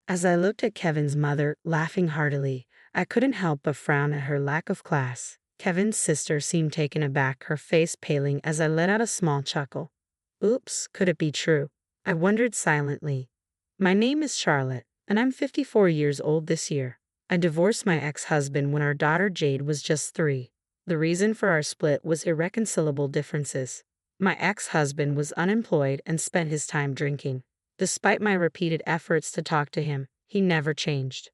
As I looked at Kevin's mother, laughing heartily, I couldn't help but frown at her lack of class. Kevin's sister seemed taken aback, her face paling as I let out a small chuckle. Oops, could it be true? I wondered silently. My name is Charlotte, and I'm 54 years old this year. I divorced my ex-husband when our daughter Jade was just 3. The reason for our split was irreconcilable differences. My ex-husband was unemployed and spent his time drinking. Despite my repeated efforts to talk to him, he never changed.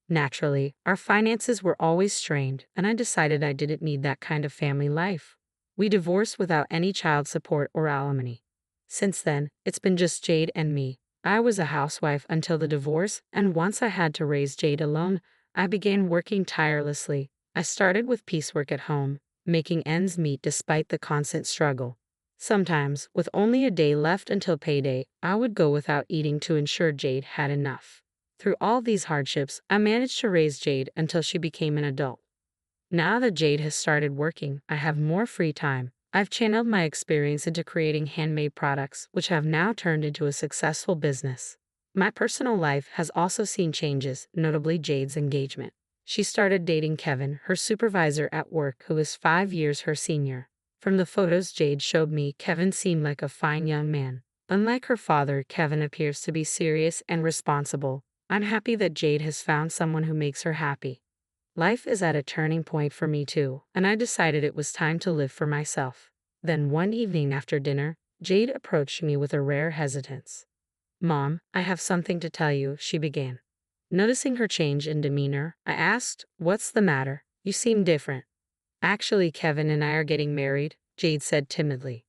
Naturally, our finances were always strained, and I decided I didn't need that kind of family life. We divorced without any child support or alimony. Since then, it's been just Jade and me. I was a housewife until the divorce, and once I had to raise Jade alone, I began working tirelessly. I started with piecework at home, making ends meet despite the constant struggle. Sometimes, with only a day left until payday, I would go without eating to ensure Jade had enough. Through all these hardships, I managed to raise Jade until she became an adult. Now that Jade has started working, I have more free time. I've channeled my experience into creating handmade products, which have now turned into a successful business. My personal life has also seen changes, notably Jade's engagement. She started dating Kevin, her supervisor at work, who is 5 years her senior. From the photos Jade showed me, Kevin seemed like a fine young man. Unlike her father, Kevin appears to be serious and responsible. I'm happy that Jade has found someone who makes her happy. Life is at a turning point for me too, and I decided it was time to live for myself. Then one evening after dinner, Jade approached me with a rare hesitance. "Mom, I have something to tell you," she began. Noticing her change in demeanor, I asked, "What's the matter? You seem different." "Actually, Kevin and I are getting married," Jade said timidly.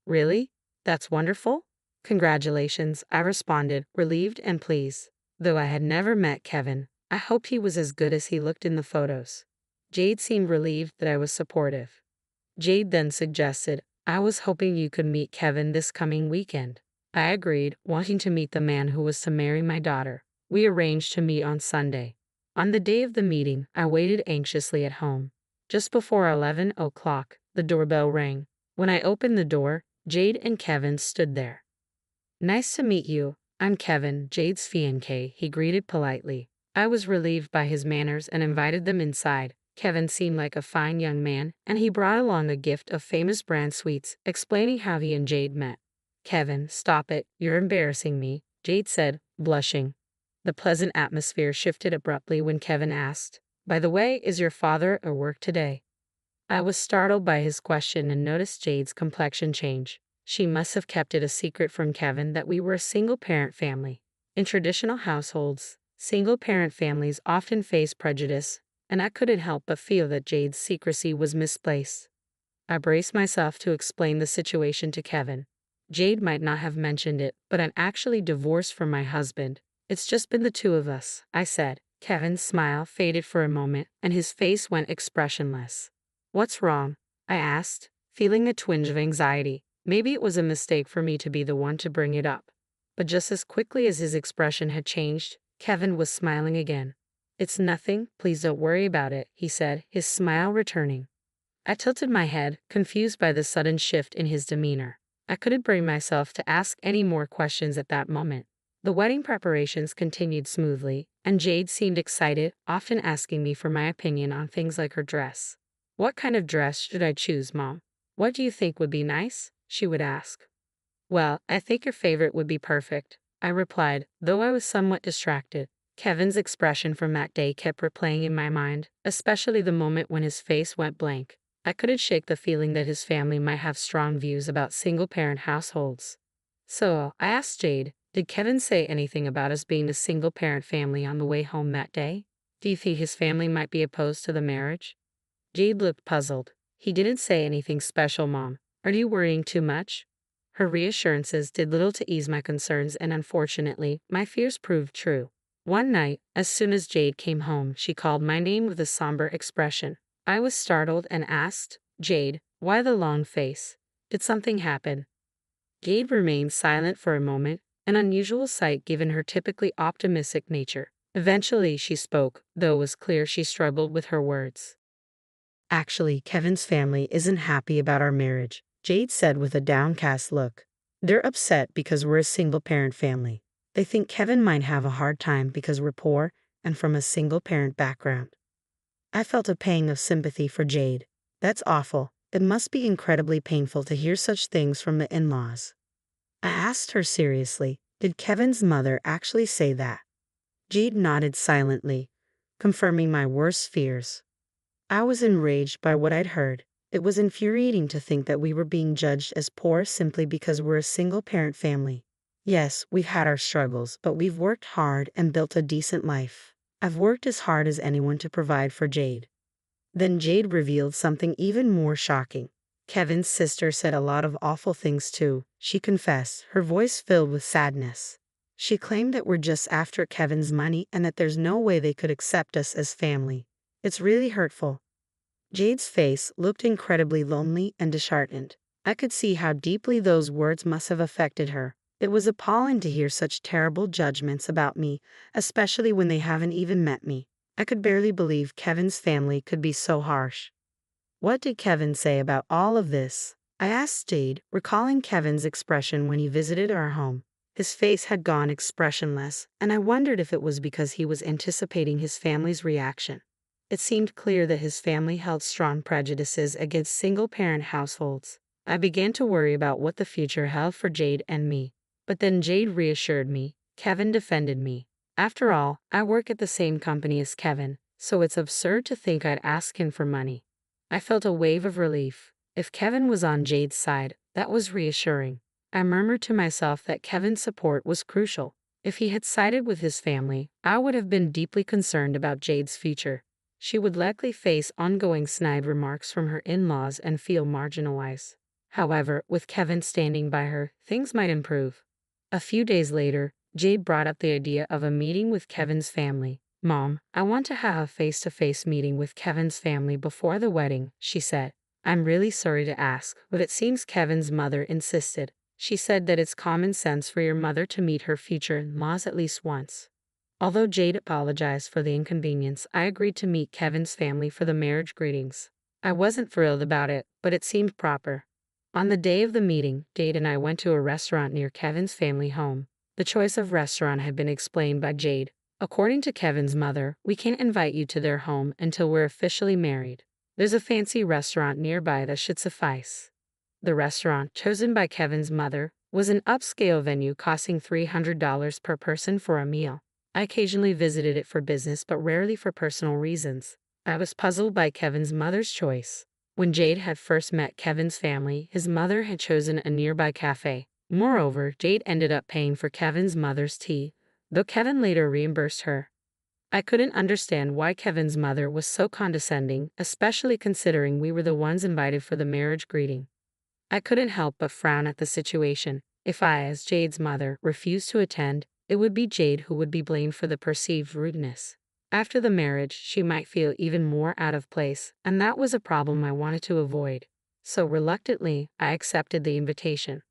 "Really? That's wonderful." "Congratulations," I responded, relieved and pleased. Though I had never met Kevin, I hoped he was as good as he looked in the photos. Jade seemed relieved that I was supportive. Jade then suggested, "I was hoping you could meet Kevin this coming weekend." I agreed, wanting to meet the man who was to marry my daughter. We arranged to meet on Sunday. On the day of the meeting, I waited anxiously at home. Just before 11 o'clock, the doorbell rang. When I opened the door, Jade and Kevin stood there. "Nice to meet you. I'm Kevin, Jade's fiancé," he greeted politely. I was relieved by his manners and invited them inside. Kevin seemed like a fine young man, and he brought along a gift of famous brand sweets, explaining how he and Jade met. "Kevin, stop it, you're embarrassing me," Jade said, blushing. The pleasant atmosphere shifted abruptly when Kevin asked, "By the way, is your father at work today?" I was startled by his question and noticed Jade's complexion change. She must have kept it a secret from Kevin that we were a single-parent family. In traditional households, single-parent families often face prejudice, and I couldn't help but feel that Jade's secrecy was misplaced. I braced myself to explain the situation to Kevin. "Jade might not have mentioned it, but I'm actually divorced from my husband. It's just been the two of us," I said. Kevin's smile faded for a moment, and his face went expressionless. "What's wrong?" I asked, feeling a twinge of anxiety. Maybe it was a mistake for me to be the one to bring it up. But just as quickly as his expression had changed, Kevin was smiling again. "It's nothing, please don't worry about it," he said, his smile returning. I tilted my head, confused by the sudden shift in his demeanor. I couldn't bring myself to ask any more questions at that moment. The wedding preparations continued smoothly, and Jade seemed excited, often asking me for my opinion on things like her dress. "What kind of dress should I choose, Mom? What do you think would be nice?" she would ask. "Well, I think your favorite would be perfect," I replied, though I was somewhat distracted. Kevin's expression from that day kept replaying in my mind, especially the moment when his face went blank. I couldn't shake the feeling that his family might have strong views about single-parent households. So, I asked Jade, "Did Kevin say anything about us being a single-parent family on the way home that day? Do you think his family might be opposed to the marriage?" Jade looked puzzled. "He didn't say anything special, Mom. Are you worrying too much?" Her reassurances did little to ease my concerns, and unfortunately, my fears proved true. One night, as soon as Jade came home, she called my name with a somber expression. I was startled and asked, "Jade, why the long face? Did something happen?" Jade remained silent for a moment, an unusual sight given her typically optimistic nature. Eventually she spoke, though it was clear she struggled with her words. "Actually, Kevin's family isn't happy about our marriage," Jade said with a downcast look. "They're upset because we're a single-parent family. They think Kevin might have a hard time because we're poor and from a single-parent background. I felt a pang of sympathy for Jade. That's awful. It must be incredibly painful to hear such things from the in-laws. I asked her seriously, did Kevin's mother actually say that? Jade nodded silently, confirming my worst fears. I was enraged by what I'd heard. It was infuriating to think that we were being judged as poor simply because we're a single-parent family. Yes, we've had our struggles, but we've worked hard and built a decent life. I've worked as hard as anyone to provide for Jade. Then Jade revealed something even more shocking. Kevin's sister said a lot of awful things too, she confessed, her voice filled with sadness. She claimed that we're just after Kevin's money and that there's no way they could accept us as family. It's really hurtful. Jade's face looked incredibly lonely and disheartened. I could see how deeply those words must have affected her. It was appalling to hear such terrible judgments about me, especially when they haven't even met me. I could barely believe Kevin's family could be so harsh. What did Kevin say about all of this? I asked Jade, recalling Kevin's expression when he visited our home. His face had gone expressionless, and I wondered if it was because he was anticipating his family's reaction. It seemed clear that his family held strong prejudices against single-parent households. I began to worry about what the future held for Jade and me. But then Jade reassured me. Kevin defended me. After all, I work at the same company as Kevin, so it's absurd to think I'd ask him for money. I felt a wave of relief. If Kevin was on Jade's side, that was reassuring. I murmured to myself that Kevin's support was crucial. If he had sided with his family, I would have been deeply concerned about Jade's future. She would likely face ongoing snide remarks from her in-laws and feel marginalized. However, with Kevin standing by her, things might improve. A few days later, Jade brought up the idea of a meeting with Kevin's family. "Mom, I want to have a face-to-face meeting with Kevin's family before the wedding," she said. "I'm really sorry to ask, but it seems Kevin's mother insisted. She said that it's common sense for your mother to meet her future in-laws at least once." Although Jade apologized for the inconvenience, I agreed to meet Kevin's family for the marriage greetings. I wasn't thrilled about it, but it seemed proper. On the day of the meeting, Jade and I went to a restaurant near Kevin's family home. The choice of restaurant had been explained by Jade. "According to Kevin's mother, we can't invite you to their home until we're officially married. There's a fancy restaurant nearby that should suffice." The restaurant, chosen by Kevin's mother, was an upscale venue costing $300 per person for a meal. I occasionally visited it for business but rarely for personal reasons. I was puzzled by Kevin's mother's choice. When Jade had first met Kevin's family, his mother had chosen a nearby cafe. Moreover, Jade ended up paying for Kevin's mother's tea, though Kevin later reimbursed her. I couldn't understand why Kevin's mother was so condescending, especially considering we were the ones invited for the marriage greeting. I couldn't help but frown at the situation. If I, as Jade's mother, refused to attend, it would be Jade who would be blamed for the perceived rudeness. After the marriage, she might feel even more out of place, and that was a problem I wanted to avoid. So reluctantly, I accepted the invitation.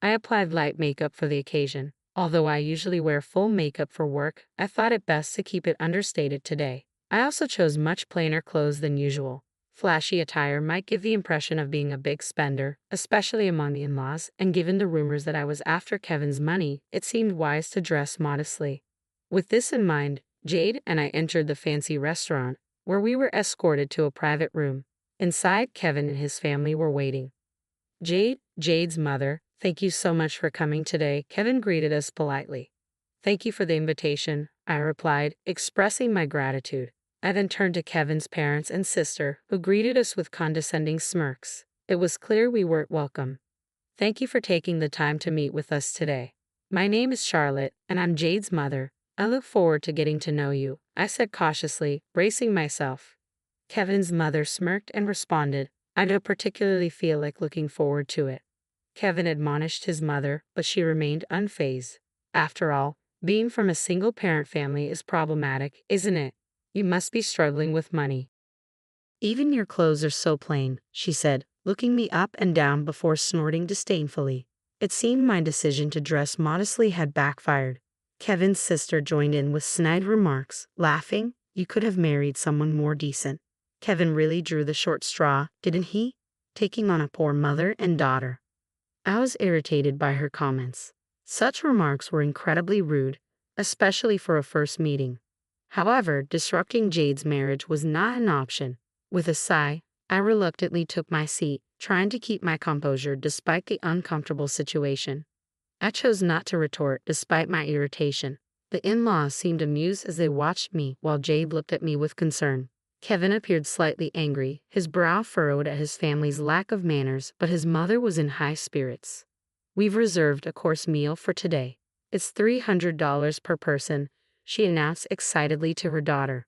I applied light makeup for the occasion. Although I usually wear full makeup for work, I thought it best to keep it understated today. I also chose much plainer clothes than usual. Flashy attire might give the impression of being a big spender, especially among the in-laws, and given the rumors that I was after Kevin's money, it seemed wise to dress modestly. With this in mind, Jade and I entered the fancy restaurant, where we were escorted to a private room. Inside, Kevin and his family were waiting. Jade's mother, "Thank you so much for coming today," Kevin greeted us politely. "Thank you for the invitation," I replied, expressing my gratitude. I then turned to Kevin's parents and sister, who greeted us with condescending smirks. It was clear we weren't welcome. "Thank you for taking the time to meet with us today. My name is Charlotte, and I'm Jade's mother. I look forward to getting to know you," I said cautiously, bracing myself. Kevin's mother smirked and responded, "I don't particularly feel like looking forward to it." Kevin admonished his mother, but she remained unfazed. "After all, being from a single-parent family is problematic, isn't it? You must be struggling with money." "Even your clothes are so plain," she said, looking me up and down before snorting disdainfully. It seemed my decision to dress modestly had backfired. Kevin's sister joined in with snide remarks, laughing. "You could have married someone more decent." Kevin really drew the short straw, didn't he? Taking on a poor mother and daughter. I was irritated by her comments. Such remarks were incredibly rude, especially for a first meeting. However, disrupting Jade's marriage was not an option. With a sigh, I reluctantly took my seat, trying to keep my composure despite the uncomfortable situation. I chose not to retort despite my irritation. The in-laws seemed amused as they watched me while Jade looked at me with concern. Kevin appeared slightly angry, his brow furrowed at his family's lack of manners, but his mother was in high spirits. "We've reserved a course meal for today. It's $300 per person," she announced excitedly to her daughter.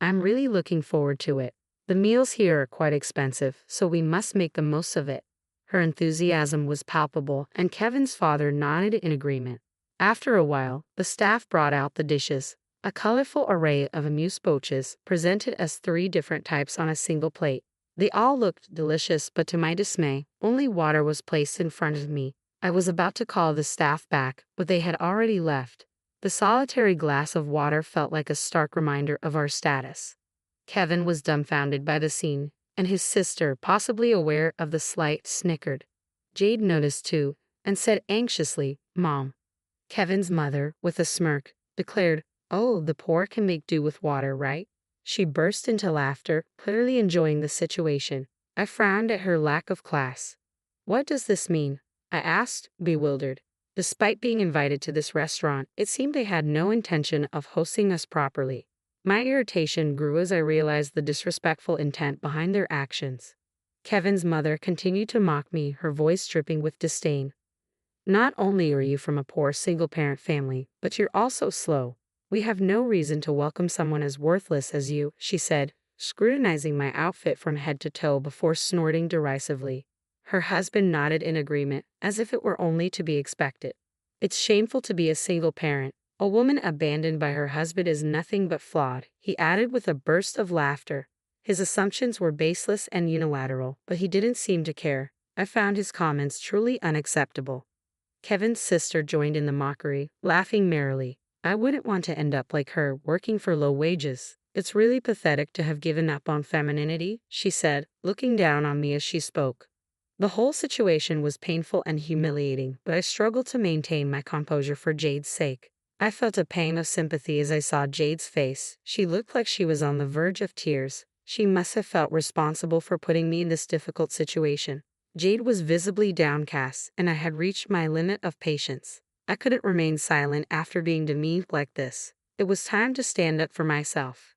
"I'm really looking forward to it. The meals here are quite expensive, so we must make the most of it." Her enthusiasm was palpable, and Kevin's father nodded in agreement. After a while, the staff brought out the dishes, a colorful array of amuse-bouches presented as 3 different types on a single plate. They all looked delicious, but to my dismay, only water was placed in front of me. I was about to call the staff back, but they had already left. The solitary glass of water felt like a stark reminder of our status. Kevin was dumbfounded by the scene, and his sister, possibly aware of the slight, snickered. Jade noticed too, and said anxiously, "Mom." Kevin's mother, with a smirk, declared, "Oh, the poor can make do with water, right?" She burst into laughter, clearly enjoying the situation. I frowned at her lack of class. "What does this mean?" I asked, bewildered. Despite being invited to this restaurant, it seemed they had no intention of hosting us properly. My irritation grew as I realized the disrespectful intent behind their actions. Kevin's mother continued to mock me, her voice dripping with disdain. "Not only are you from a poor single-parent family, but you're also slow. We have no reason to welcome someone as worthless as you," she said, scrutinizing my outfit from head to toe before snorting derisively. Her husband nodded in agreement, as if it were only to be expected. "It's shameful to be a single parent. A woman abandoned by her husband is nothing but flawed," he added with a burst of laughter. His assumptions were baseless and unilateral, but he didn't seem to care. I found his comments truly unacceptable. Kevin's sister joined in the mockery, laughing merrily. "I wouldn't want to end up like her, working for low wages. It's really pathetic to have given up on femininity," she said, looking down on me as she spoke. The whole situation was painful and humiliating, but I struggled to maintain my composure for Jade's sake. I felt a pang of sympathy as I saw Jade's face. She looked like she was on the verge of tears. She must have felt responsible for putting me in this difficult situation. Jade was visibly downcast, and I had reached my limit of patience. I couldn't remain silent after being demeaned like this. It was time to stand up for myself.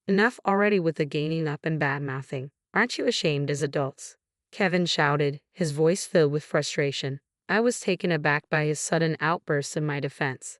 "Enough already with the gaining up and bad-mouthing. Aren't you ashamed as adults?" Kevin shouted, his voice filled with frustration. I was taken aback by his sudden outburst in my defense.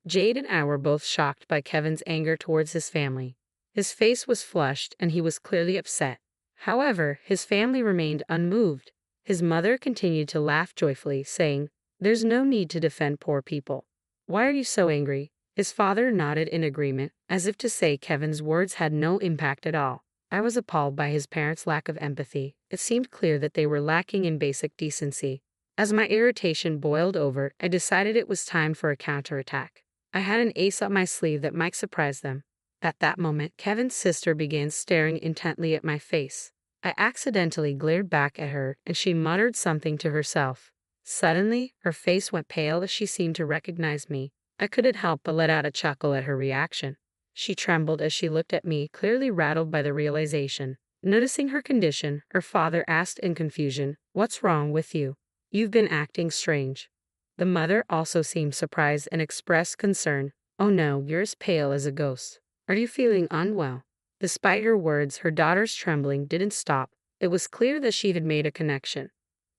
Jade and I were both shocked by Kevin's anger towards his family. His face was flushed, and he was clearly upset. However, his family remained unmoved. His mother continued to laugh joyfully, saying, "There's no need to defend poor people. Why are you so angry?" His father nodded in agreement, as if to say Kevin's words had no impact at all. I was appalled by his parents' lack of empathy. It seemed clear that they were lacking in basic decency. As my irritation boiled over, I decided it was time for a counterattack. I had an ace up my sleeve that might surprise them. At that moment, Kevin's sister began staring intently at my face. I accidentally glared back at her, and she muttered something to herself. Suddenly, her face went pale as she seemed to recognize me. I couldn't help but let out a chuckle at her reaction. She trembled as she looked at me, clearly rattled by the realization. Noticing her condition, her father asked in confusion, "What's wrong with you? You've been acting strange." The mother also seemed surprised and expressed concern. "Oh no, you're as pale as a ghost. Are you feeling unwell?" Despite her words, her daughter's trembling didn't stop. It was clear that she had made a connection.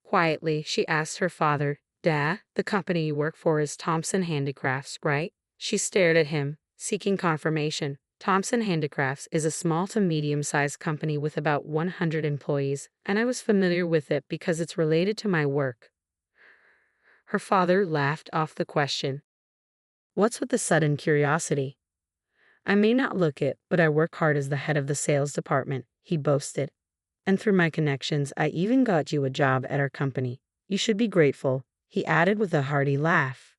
Quietly, she asked her father, "Dad, the company you work for is Thompson Handicrafts, right?" She stared at him, seeking confirmation. Thompson Handicrafts is a small to medium-sized company with about 100 employees, and I was familiar with it because it's related to my work. Her father laughed off the question. "What's with the sudden curiosity?" "I may not look it, but I work hard as the head of the sales department," he boasted. "And through my connections, I even got you a job at our company. You should be grateful," he added with a hearty laugh.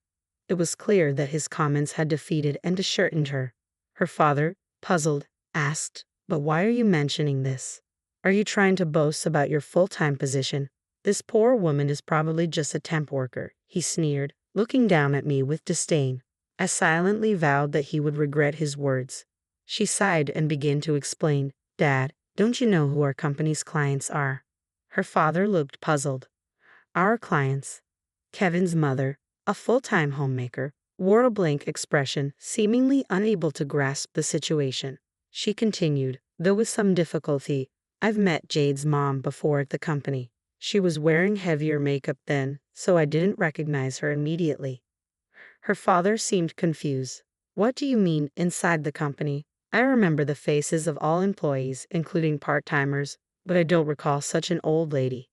It was clear that his comments had defeated and disheartened her. Her father, puzzled, asked, "But why are you mentioning this? Are you trying to boast about your full-time position? This poor woman is probably just a temp worker," he sneered, looking down at me with disdain. I silently vowed that he would regret his words. She sighed and began to explain. Dad, don't you know who our company's clients are? Her father looked puzzled. Our clients. Kevin's mother, a full-time homemaker, wore a blank expression, seemingly unable to grasp the situation. She continued, though with some difficulty, I've met Jade's mom before at the company. She was wearing heavier makeup then, so I didn't recognize her immediately. Her father seemed confused. What do you mean, inside the company? I remember the faces of all employees, including part-timers, but I don't recall such an old lady.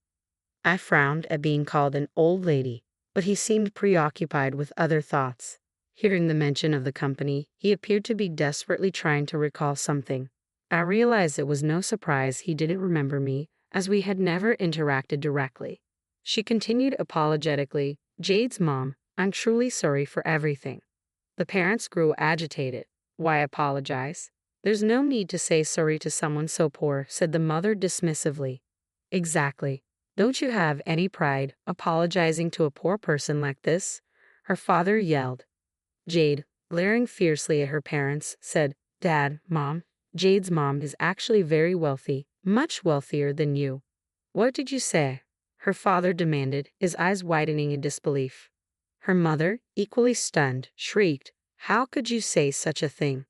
I frowned at being called an old lady, but he seemed preoccupied with other thoughts. Hearing the mention of the company, he appeared to be desperately trying to recall something. I realized it was no surprise he didn't remember me, as we had never interacted directly. She continued apologetically, Jade's mom, I'm truly sorry for everything. The parents grew agitated. Why apologize? There's no need to say sorry to someone so poor, said the mother dismissively. Exactly. Don't you have any pride, apologizing to a poor person like this? Her father yelled. Jade, glaring fiercely at her parents, said, Dad, Mom, Jade's mom is actually very wealthy, much wealthier than you. What did you say? Her father demanded, his eyes widening in disbelief. Her mother, equally stunned, shrieked, How could you say such a thing?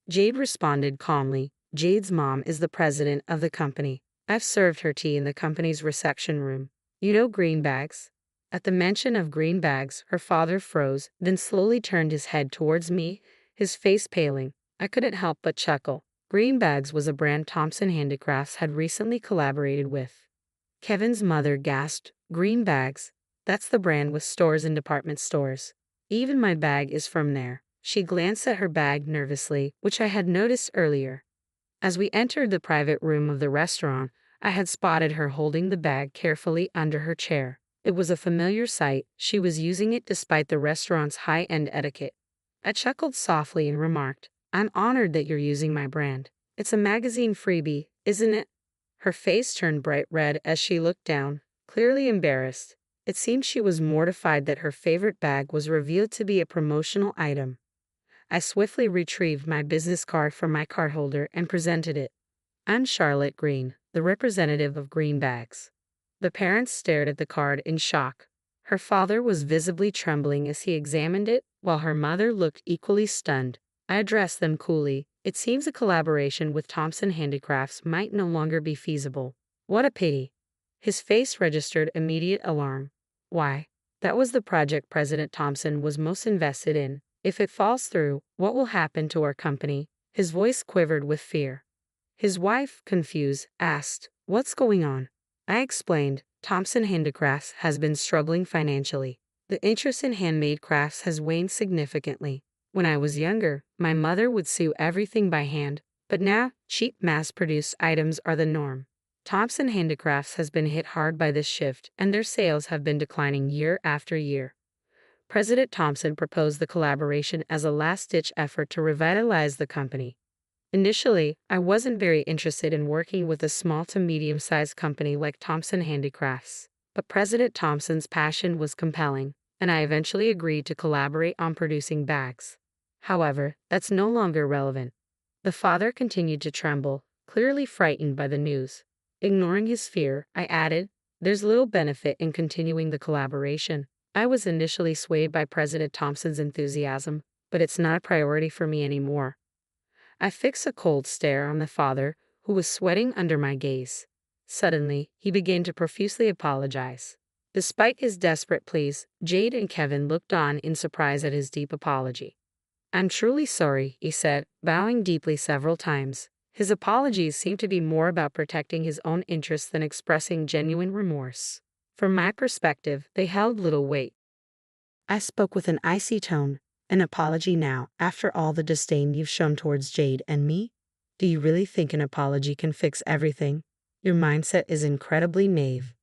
Jade responded calmly, Jade's mom is the president of the company. I've served her tea in the company's reception room. You know greenbags? At the mention of greenbags, her father froze, then slowly turned his head towards me, his face paling. I couldn't help but chuckle. Greenbags was a brand Thompson Handicrafts had recently collaborated with. Kevin's mother gasped, Greenbags? That's the brand with stores and department stores. Even my bag is from there. She glanced at her bag nervously, which I had noticed earlier. As we entered the private room of the restaurant, I had spotted her holding the bag carefully under her chair. It was a familiar sight. She was using it despite the restaurant's high-end etiquette. I chuckled softly and remarked, I'm honored that you're using my brand. It's a magazine freebie, isn't it? Her face turned bright red as she looked down, clearly embarrassed. It seemed she was mortified that her favorite bag was revealed to be a promotional item. I swiftly retrieved my business card from my cardholder and presented it. I'm Charlotte Green, the representative of Greenbags. The parents stared at the card in shock. Her father was visibly trembling as he examined it, while her mother looked equally stunned. I addressed them coolly. It seems a collaboration with Thompson Handicrafts might no longer be feasible. What a pity. His face registered immediate alarm. Why? That was the project President Thompson was most invested in. If it falls through, what will happen to our company? His voice quivered with fear. His wife, confused, asked, What's going on? I explained, Thompson Handicrafts has been struggling financially. The interest in handmade crafts has waned significantly. When I was younger, my mother would sew everything by hand, but now, cheap mass-produced items are the norm. Thompson Handicrafts has been hit hard by this shift, and their sales have been declining year after year. President Thompson proposed the collaboration as a last-ditch effort to revitalize the company. Initially, I wasn't very interested in working with a small to medium-sized company like Thompson Handicrafts, but President Thompson's passion was compelling, and I eventually agreed to collaborate on producing bags. However, that's no longer relevant. The father continued to tremble, clearly frightened by the news. Ignoring his fear, I added, There's little benefit in continuing the collaboration. I was initially swayed by President Thompson's enthusiasm, but it's not a priority for me anymore. I fixed a cold stare on the father, who was sweating under my gaze. Suddenly, he began to profusely apologize. Despite his desperate pleas, Jade and Kevin looked on in surprise at his deep apology. I'm truly sorry, he said, bowing deeply several times. His apologies seemed to be more about protecting his own interests than expressing genuine remorse. From my perspective, they held little weight. I spoke with an icy tone. An apology now, after all the disdain you've shown towards Jade and me? Do you really think an apology can fix everything? Your mindset is incredibly naive.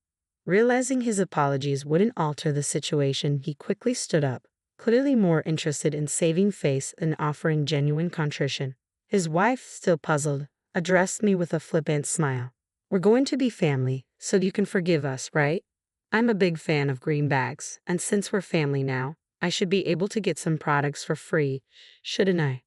Realizing his apologies wouldn't alter the situation, he quickly stood up, clearly more interested in saving face than offering genuine contrition. His wife, still puzzled, addressed me with a flippant smile. We're going to be family, so you can forgive us, right? I'm a big fan of greenbags, and since we're family now, I should be able to get some products for free, shouldn't I?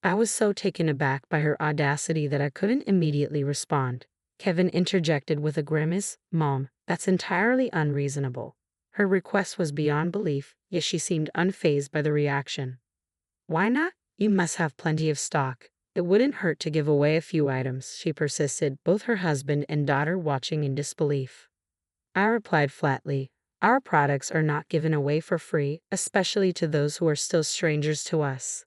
I was so taken aback by her audacity that I couldn't immediately respond. Kevin interjected with a grimace, "Mom, that's entirely unreasonable." Her request was beyond belief, yet she seemed unfazed by the reaction. "Why not? You must have plenty of stock. It wouldn't hurt to give away a few items," she persisted, both her husband and daughter watching in disbelief. I replied flatly, "Our products are not given away for free, especially to those who are still strangers to us."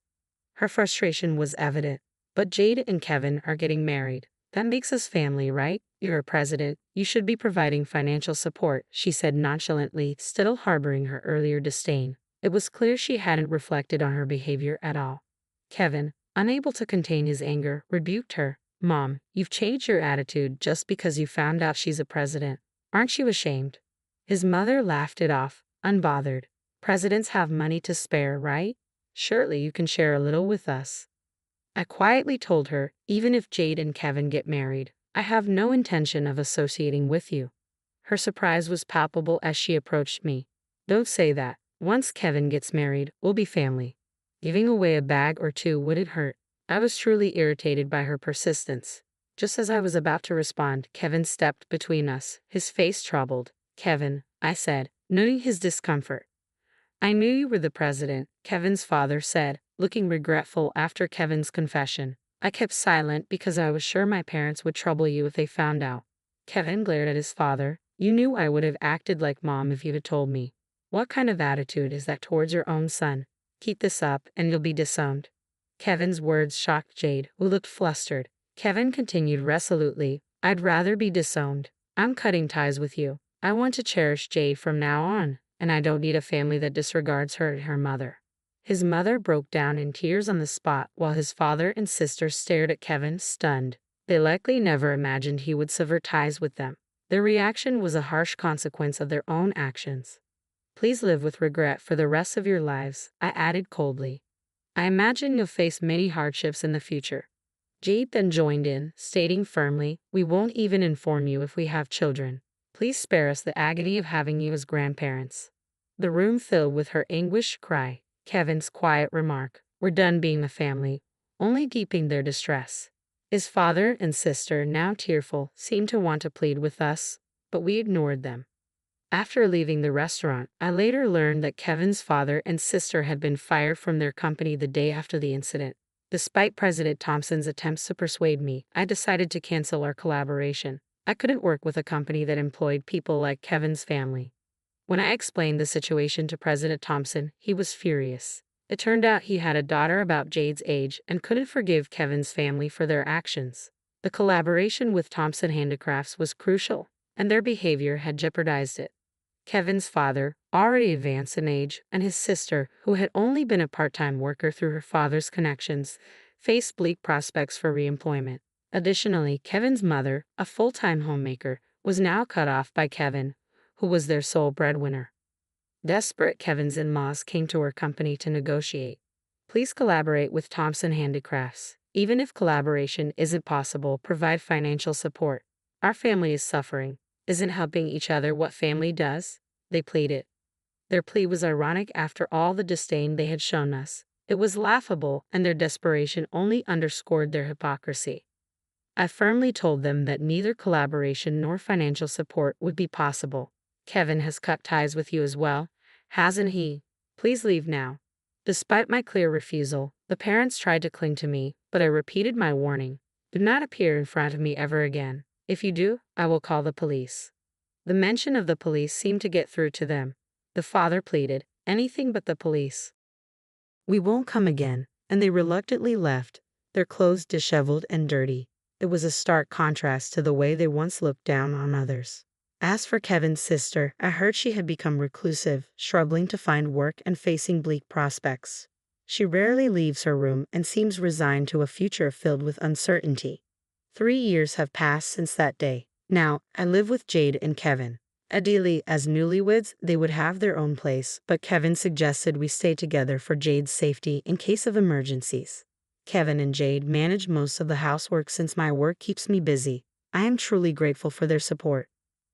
Her frustration was evident. "But Jade and Kevin are getting married. That makes us family, right? You're a president. You should be providing financial support," she said nonchalantly, still harboring her earlier disdain. It was clear she hadn't reflected on her behavior at all. Kevin, unable to contain his anger, rebuked her. "Mom, you've changed your attitude just because you found out she's a president. Aren't you ashamed?" His mother laughed it off, unbothered. "Presidents have money to spare, right? Surely you can share a little with us." I quietly told her, "Even if Jade and Kevin get married, I have no intention of associating with you." Her surprise was palpable as she approached me. "Don't say that. Once Kevin gets married, we'll be family. Giving away a bag or two wouldn't hurt." I was truly irritated by her persistence. Just as I was about to respond, Kevin stepped between us, his face troubled. "Kevin," I said, noting his discomfort. "I knew you were the president," Kevin's father said, looking regretful after Kevin's confession. "I kept silent because I was sure my parents would trouble you if they found out." Kevin glared at his father. "You knew I would have acted like Mom if you'd have told me. What kind of attitude is that towards your own son? Keep this up and you'll be disowned." Kevin's words shocked Jade, who looked flustered. Kevin continued resolutely, "I'd rather be disowned. I'm cutting ties with you. I want to cherish Jade from now on, and I don't need a family that disregards her and her mother." His mother broke down in tears on the spot while his father and sister stared at Kevin, stunned. They likely never imagined he would sever ties with them. Their reaction was a harsh consequence of their own actions. "Please live with regret for the rest of your lives," I added coldly. "I imagine you'll face many hardships in the future." Jade then joined in, stating firmly, "We won't even inform you if we have children. Please spare us the agony of having you as grandparents." The room filled with her anguished cry. Kevin's quiet remark, "We're done being a family," only deepened their distress. His father and sister, now tearful, seemed to want to plead with us, but we ignored them. After leaving the restaurant, I later learned that Kevin's father and sister had been fired from their company the day after the incident. Despite President Thompson's attempts to persuade me, I decided to cancel our collaboration. I couldn't work with a company that employed people like Kevin's family. When I explained the situation to President Thompson, he was furious. It turned out he had a daughter about Jade's age and couldn't forgive Kevin's family for their actions. The collaboration with Thompson Handicrafts was crucial, and their behavior had jeopardized it. Kevin's father, already advanced in age, and his sister, who had only been a part-time worker through her father's connections, faced bleak prospects for reemployment. Additionally, Kevin's mother, a full-time homemaker, was now cut off by Kevin, who was their sole breadwinner. Desperate, Kevin's in-laws came to our company to negotiate. "Please collaborate with Thompson Handicrafts. Even if collaboration isn't possible, provide financial support. Our family is suffering. Isn't helping each other what family does?" they pleaded. Their plea was ironic after all the disdain they had shown us. It was laughable, and their desperation only underscored their hypocrisy. I firmly told them that neither collaboration nor financial support would be possible. "Kevin has cut ties with you as well, hasn't he? Please leave now." Despite my clear refusal, the parents tried to cling to me, but I repeated my warning. "Do not appear in front of me ever again. If you do, I will call the police." The mention of the police seemed to get through to them. The father pleaded, "Anything but the police. We won't come again," and they reluctantly left, their clothes disheveled and dirty. It was a stark contrast to the way they once looked down on others. As for Kevin's sister, I heard she had become reclusive, struggling to find work and facing bleak prospects. She rarely leaves her room and seems resigned to a future filled with uncertainty. 3 years have passed since that day. Now, I live with Jade and Kevin. Ideally, as newlyweds, they would have their own place, but Kevin suggested we stay together for Jade's safety in case of emergencies. Kevin and Jade manage most of the housework since my work keeps me busy. I am truly grateful for their support.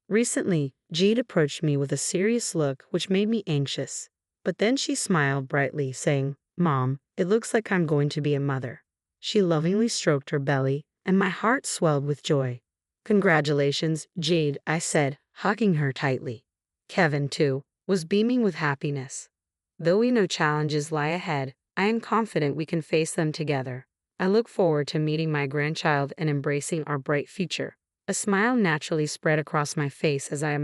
Recently, Jade approached me with a serious look which made me anxious. But then she smiled brightly, saying, "Mom, it looks like I'm going to be a mother." She lovingly stroked her belly, and my heart swelled with joy. "Congratulations, Jade," I said, hugging her tightly. Kevin, too, was beaming with happiness. Though we know challenges lie ahead, I am confident we can face them together. I look forward to meeting my grandchild and embracing our bright future. A smile naturally spread across my face as I imagined